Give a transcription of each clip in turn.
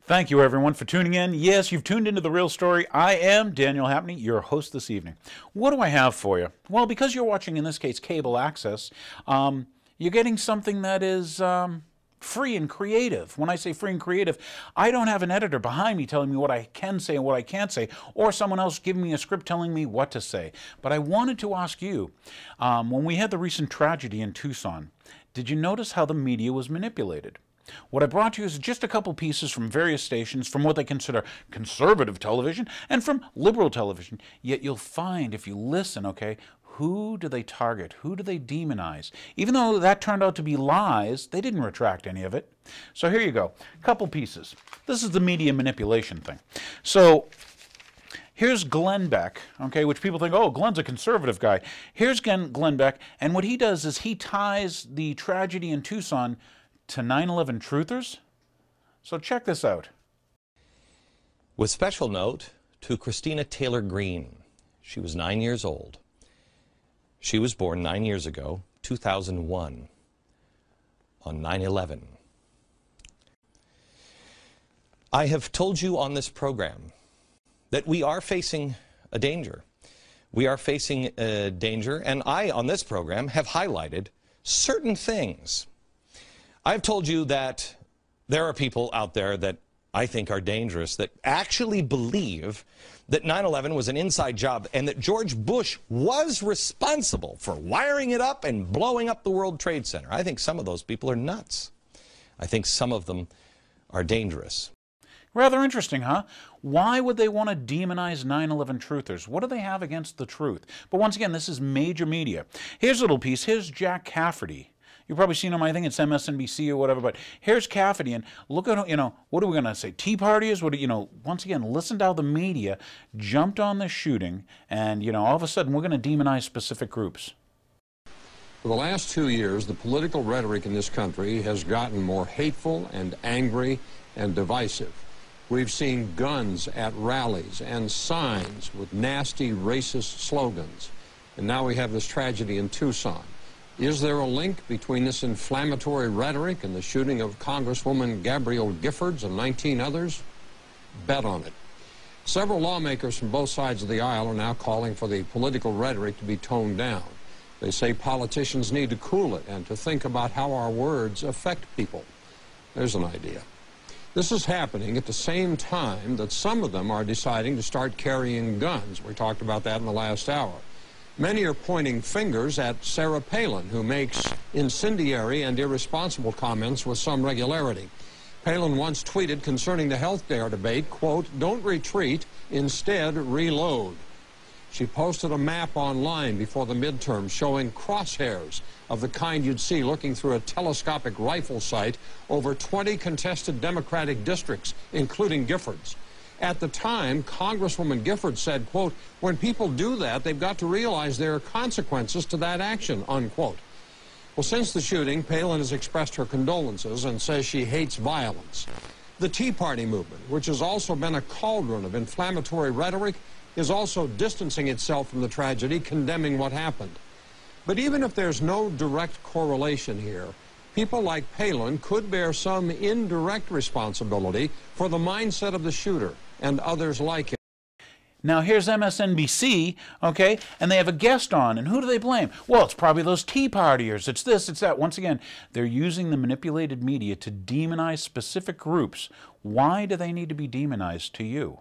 Thank you, everyone, for tuning in. Yes, you've tuned into The Real Story. I am Daniel Happney, your host this evening. What do I have for you? Well, because you're watching, in this case, cable access, you're getting something that is free and creative. When I say free and creative, I don't have an editor behind me telling me what I can say and what I can't say, or someone else giving me a script telling me what to say. But I wanted to ask you, when we had the recent tragedy in Tucson, did you notice how the media was manipulated? What I brought you is just a couple pieces from various stations, from what they consider conservative television and from liberal television. Yet you'll find, if you listen, okay, who do they target? Who do they demonize? Even though that turned out to be lies, they didn't retract any of it. So here you go, a couple pieces. This is the media manipulation thing. So here's Glenn Beck, okay, which people think, oh, Glenn's a conservative guy. Here's Glenn Beck, and what he does is he ties the tragedy in Tucson to 9/11 truthers. So check this out. With special note to Christina Taylor Greene. She was 9 years old. She was born 9 years ago, 2001, on 9/11. I have told you on this program that we are facing a danger. We are facing a danger, and I, on this program, have highlighted certain things. I've told you that there are people out there that I think are dangerous, that actually believe that 9/11 was an inside job and that George Bush was responsible for wiring it up and blowing up the World Trade Center. I think some of those people are nuts. I think some of them are dangerous. Rather interesting, huh? Why would they want to demonize 9/11 truthers? What do they have against the truth? But once again, this is major media. Here's a little piece. Here's Jack Cafferty. You've probably seen him, I think it's MSNBC or whatever, but here's Cafferty, and look at, what are we going to say, Tea Partiers? Once again, listen to how the media jumped on the shooting, and, all of a sudden, we're going to demonize specific groups. For the last 2 years, the political rhetoric in this country has gotten more hateful and angry and divisive. We've seen guns at rallies and signs with nasty racist slogans. And now we have this tragedy in Tucson. Is there a link between this inflammatory rhetoric and the shooting of Congresswoman Gabrielle Giffords and 19 others? Bet on it. Several lawmakers from both sides of the aisle are now calling for the political rhetoric to be toned down. They say politicians need to cool it and to think about how our words affect people. There's an idea. This is happening at the same time that some of them are deciding to start carrying guns. We talked about that in the last hour. Many are pointing fingers at Sarah Palin, who makes incendiary and irresponsible comments with some regularity. Palin once tweeted concerning the health care debate, quote, "Don't retreat, instead reload." She posted a map online before the midterm showing crosshairs of the kind you'd see looking through a telescopic rifle sight over 20 contested Democratic districts, including Giffords. At the time, Congresswoman Gifford said, quote, "When people do that, they've got to realize there are consequences to that action," unquote. Well, since the shooting, Palin has expressed her condolences and says she hates violence. The Tea Party movement, which has also been a cauldron of inflammatory rhetoric, is also distancing itself from the tragedy, condemning what happened. But even if there's no direct correlation here, people like Palin could bear some indirect responsibility for the mindset of the shooter and others like him. Now here's MSNBC, okay, and they have a guest on, and who do they blame? Well, it's probably those Tea Partiers, it's this, it's that. Once again, they're using the manipulated media to demonize specific groups. Why do they need to be demonized to you?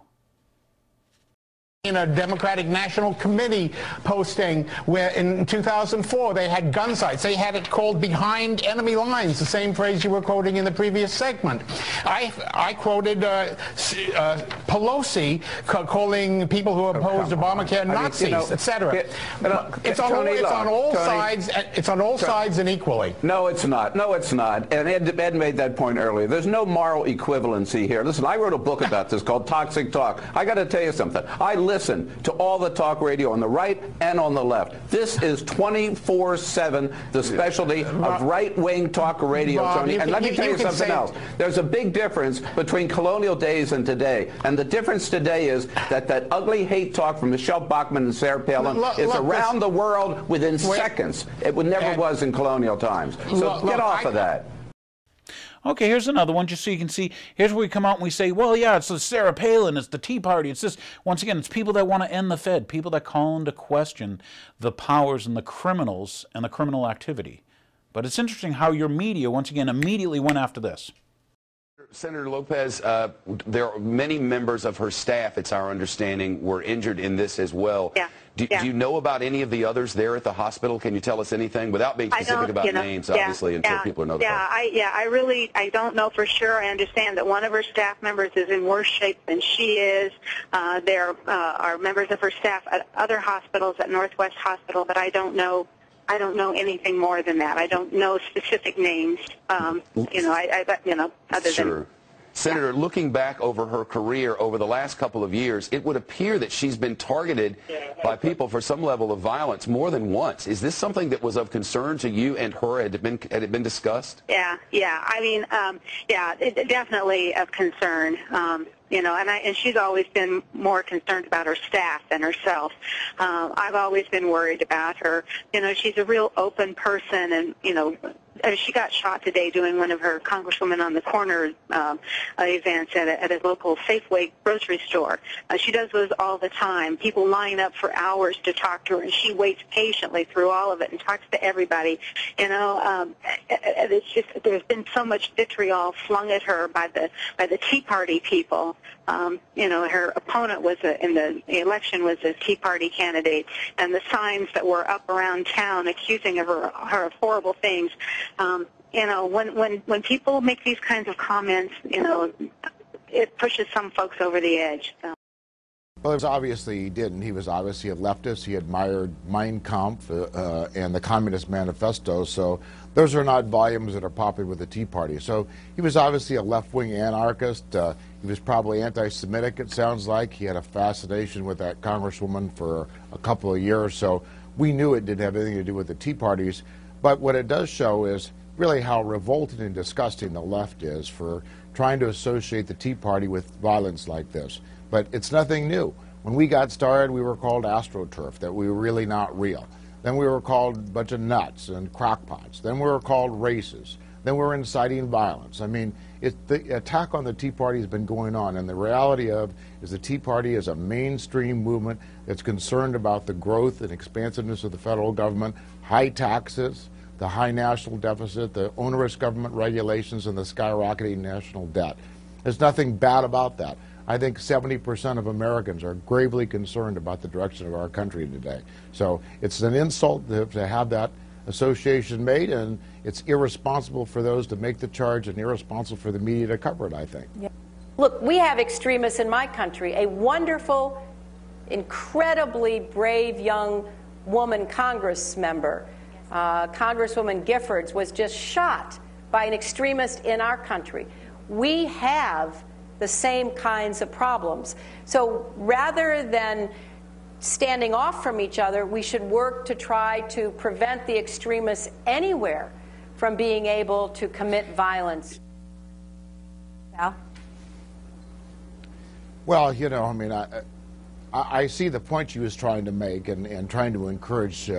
In a Democratic National Committee posting where in 2004 they had gun sites. They had it called behind enemy lines, the same phrase you were quoting in the previous segment. I quoted Pelosi calling people who opposed Obamacare Nazis, etc. It's on all sides. It's on all sides and equally. No, it's not. No, it's not. And Ed made that point earlier. There's no moral equivalency here. Listen, I wrote a book about this called Toxic Talk. I got to tell you something. I listen to all the talk radio on the right and on the left. This is 24/7 the specialty of right-wing talk radio, Tony. And let me tell you something else. There's a big difference between colonial days and today. And the difference today is that that ugly hate talk from Michelle Bachmann and Sarah Palin is around the world within seconds. It never was in colonial times. So get off of that. Okay, here's another one, just so you can see. Here's where we come out and we say, well, yeah, it's the Sarah Palin, it's the Tea Party, it's this. Once again, it's people that want to end the Fed, people that call into question the powers and the criminals and the criminal activity. But it's interesting how your media, once again, immediately went after this. Senator Lopez, there are many members of her staff, it's our understanding, were injured in this as well. Yeah. Do you know about any of the others there at the hospital? Can you tell us anything without being specific about names, obviously, until people are notified? I don't know for sure. I understand that one of her staff members is in worse shape than she is. There are members of her staff at other hospitals, at Northwest Hospital, but I don't know anything more than that. I don't know specific names. Other than. Senator, looking back over her career over the last couple of years, it would appear that she's been targeted by people for some level of violence more than once. Is this something that was of concern to you and her? Had it been discussed? Yeah. I mean, definitely of concern. And she's always been more concerned about her staff than herself. I've always been worried about her. She's a real open person, and she got shot today doing one of her Congresswoman on the Corner events at a local Safeway grocery store. She does those all the time. People line up for hours to talk to her, and she waits patiently through all of it and talks to everybody. It's just there's been so much vitriol flung at her by the Tea Party people. Her opponent was in the election was a Tea Party candidate, and the signs that were up around town accusing her of horrible things. When people make these kinds of comments, it pushes some folks over the edge. So. Well, it was obviously he didn't. He was obviously a leftist. He admired Mein Kampf and the Communist Manifesto. So those are not volumes that are popular with the Tea Party. So he was obviously a left-wing anarchist. He was probably anti-Semitic, it sounds like. He had a fascination with that Congresswoman for a couple of years. So we knew it didn't have anything to do with the Tea Parties. But what it does show is really how revolting and disgusting the left is for trying to associate the Tea Party with violence like this. But it's nothing new. When we got started, we were called AstroTurf, that we were really not real. Then we were called a bunch of nuts and crackpots. Then we were called racists. Then we were inciting violence. I mean, the attack on the Tea Party has been going on, and the reality is the Tea Party is a mainstream movement that's concerned about the growth and expansiveness of the federal government, high taxes, the high national deficit, the onerous government regulations, and the skyrocketing national debt. There's nothing bad about that. I think 70% of Americans are gravely concerned about the direction of our country today. So it's an insult to have that association made, and it's irresponsible for those to make the charge and irresponsible for the media to cover it, I think. Yeah. Look, we have extremists in my country. A wonderful, incredibly brave young woman Congress member, Congresswoman Giffords, was just shot by an extremist in our country. We have the same kinds of problems. So rather than standing off from each other, we should work to try to prevent the extremists anywhere from being able to commit violence. Al? Well, I mean, I see the point she was trying to make and trying to encourage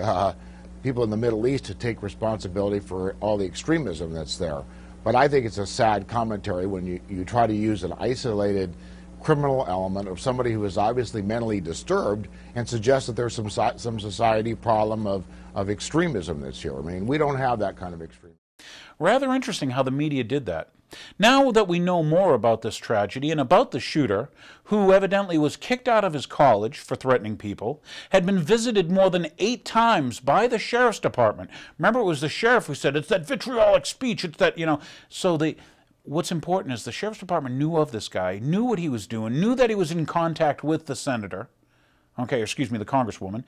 people in the Middle East to take responsibility for all the extremism that's there. But I think it's a sad commentary when you try to use an isolated criminal element of somebody who is obviously mentally disturbed and suggest that there's some society problem of extremism that's here. I mean, we don't have that kind of extremism. Rather interesting how the media did that. Now that we know more about this tragedy and about the shooter, who evidently was kicked out of his college for threatening people, had been visited more than 8 times by the sheriff's department. Remember, it was the sheriff who said, it's that vitriolic speech, it's that, So what's important is the sheriff's department knew of this guy, knew what he was doing, knew that he was in contact with the senator, the congresswoman.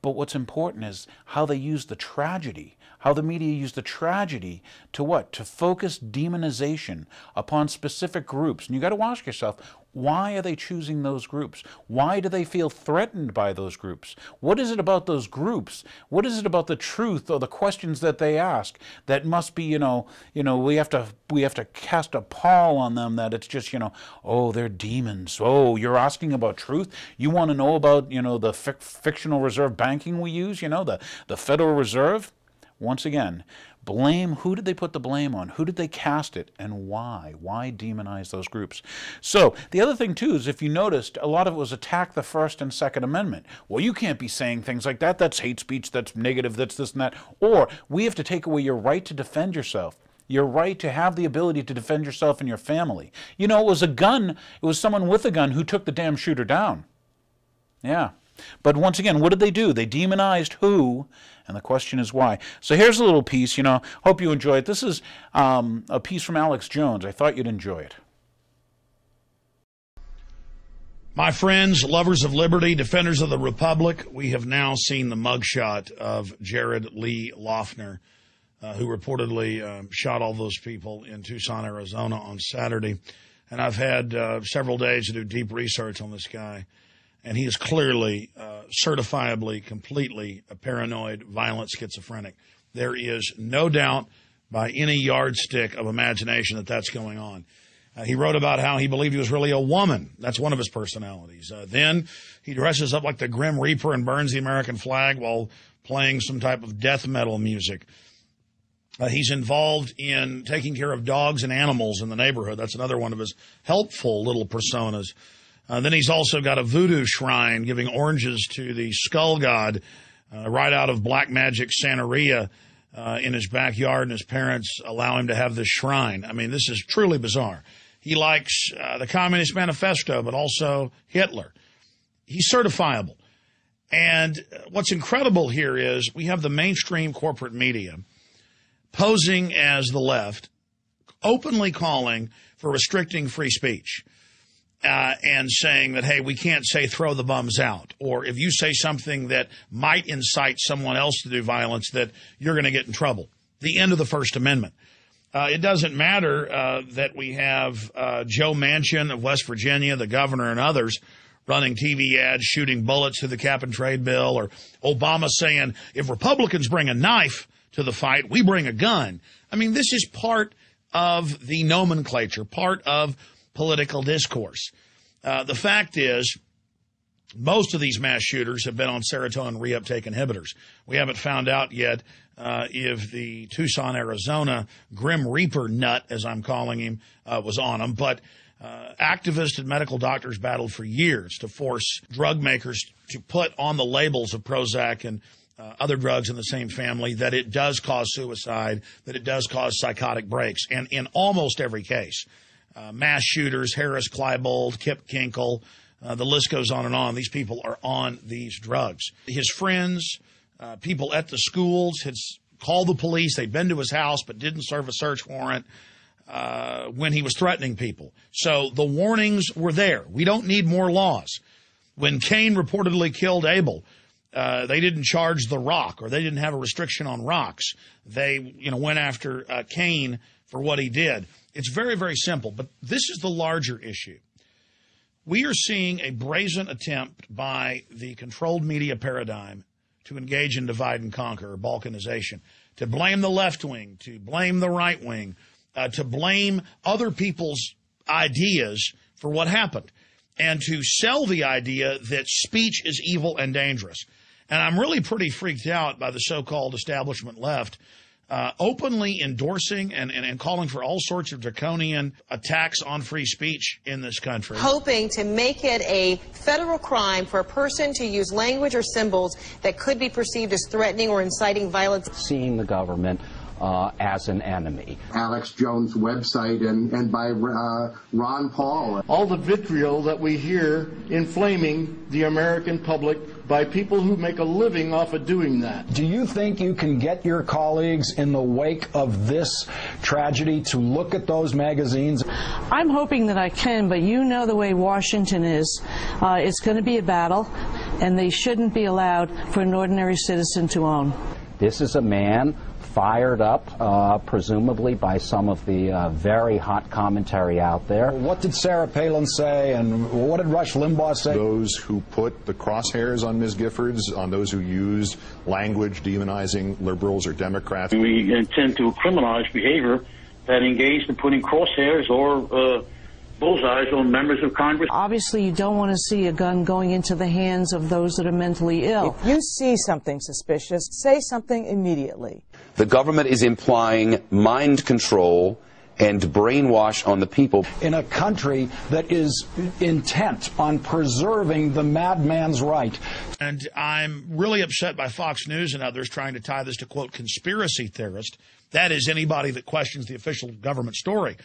But what's important is how they used the tragedy, how the media used the tragedy to what? To focus demonization upon specific groups. And you got to ask yourself, why are they choosing those groups? Why do they feel threatened by those groups? What is it about those groups? What is it about the truth or the questions that they ask that must be, we have to cast a pall on them that it's just, oh, they're demons. Oh, you're asking about truth? You want to know about, the fictional reserve banking we use, the Federal Reserve? once again, blame, who did they put the blame on? Who did they cast it, and why? Why demonize those groups? So the other thing, too, is if you noticed, a lot of it was attack the First and Second Amendment. Well, you can't be saying things like that. That's hate speech. That's negative. That's this and that. Or we have to take away your right to defend yourself. Your right to have the ability to defend yourself and your family. You know, it was a gun. It was someone with a gun who took the damn shooter down. Yeah. But once again, what did they do? They demonized who? And the question is why. So here's a little piece, you know, hope you enjoy it. This is a piece from Alex Jones. I thought you'd enjoy it. My friends, lovers of liberty, defenders of the republic, we have now seen the mugshot of Jared Lee Loughner, who reportedly shot all those people in Tucson, Arizona on Saturday. And I've had several days to do deep research on this guy. And he is clearly, certifiably, completely a paranoid, violent schizophrenic. There is no doubt by any yardstick of imagination that that's going on. He wrote about how he believed he was really a woman. That's one of his personalities. Then he dresses up like the Grim Reaper and burns the American flag while playing some type of death metal music. He's involved in taking care of dogs and animals in the neighborhood. That's another one of his helpful little personas. Then he's also got a voodoo shrine giving oranges to the skull god right out of Black Magic Santeria in his backyard, and his parents allow him to have this shrine. I mean, this is truly bizarre. He likes the Communist Manifesto, but also Hitler. He's certifiable. And what's incredible here is we have the mainstream corporate media posing as the left, openly calling for restricting free speech. And saying that, hey, we can't say throw the bums out. Or if you say something that might incite someone else to do violence, that you're going to get in trouble. The end of the First Amendment. It doesn't matter that we have Joe Manchin of West Virginia, the governor, and others running TV ads, shooting bullets through the cap-and-trade bill, or Obama saying, if Republicans bring a knife to the fight, we bring a gun. I mean, this is part of the nomenclature, part of political discourse. The fact is, most of these mass shooters have been on serotonin reuptake inhibitors. We haven't found out yet if the Tucson, Arizona Grim Reaper nut, as I'm calling him, was on them. But activists and medical doctors battled for years to force drug makers to put on the labels of Prozac and other drugs in the same family that it does cause suicide, that it does cause psychotic breaks. And in almost every case, mass shooters, Harris Klebold, Kip Kinkle, the list goes on and on. These people are on these drugs. His friends, people at the schools had called the police. They'd been to his house but didn't serve a search warrant when he was threatening people. So the warnings were there. We don't need more laws. When Cain reportedly killed Abel, they didn't charge The Rock, or they didn't have a restriction on rocks. They, went after Cain for what he did. It's very, very simple, but this is the larger issue. We are seeing a brazen attempt by the controlled media paradigm to engage in divide and conquer, or balkanization, to blame the left wing, to blame the right wing, to blame other people's ideas for what happened, and to sell the idea that speech is evil and dangerous. And I'm really pretty freaked out by the so-called establishment left openly endorsing and calling for all sorts of draconian attacks on free speech in this country. Hoping to make it a federal crime for a person to use language or symbols that could be perceived as threatening or inciting violence. Seeing the government as an enemy. Alex Jones' website and by Ron Paul. All the vitriol that we hear inflaming the American public by people who make a living off of doing that. Do you think you can get your colleagues in the wake of this tragedy to look at those magazines? I'm hoping that I can, but you know the way Washington is. It's going to be a battle, and they shouldn't be allowed for an ordinary citizen to own. This is a man fired up, presumably by some of the very hot commentary out there. What did Sarah Palin say, and what did Rush Limbaugh say? Those who put the crosshairs on Ms. Giffords, on those who used language demonizing liberals or Democrats. We intend to criminalize behavior that engaged in putting crosshairs or bullseyes on members of Congress. Obviously, you don't want to see a gun going into the hands of those that are mentally ill. If you see something suspicious, say something immediately. The government is implying mind control and brainwash on the people. In a country that is intent on preserving the madman's right. And I'm really upset by Fox News and others trying to tie this to, quote, conspiracy theorist. That is anybody that questions the official government story.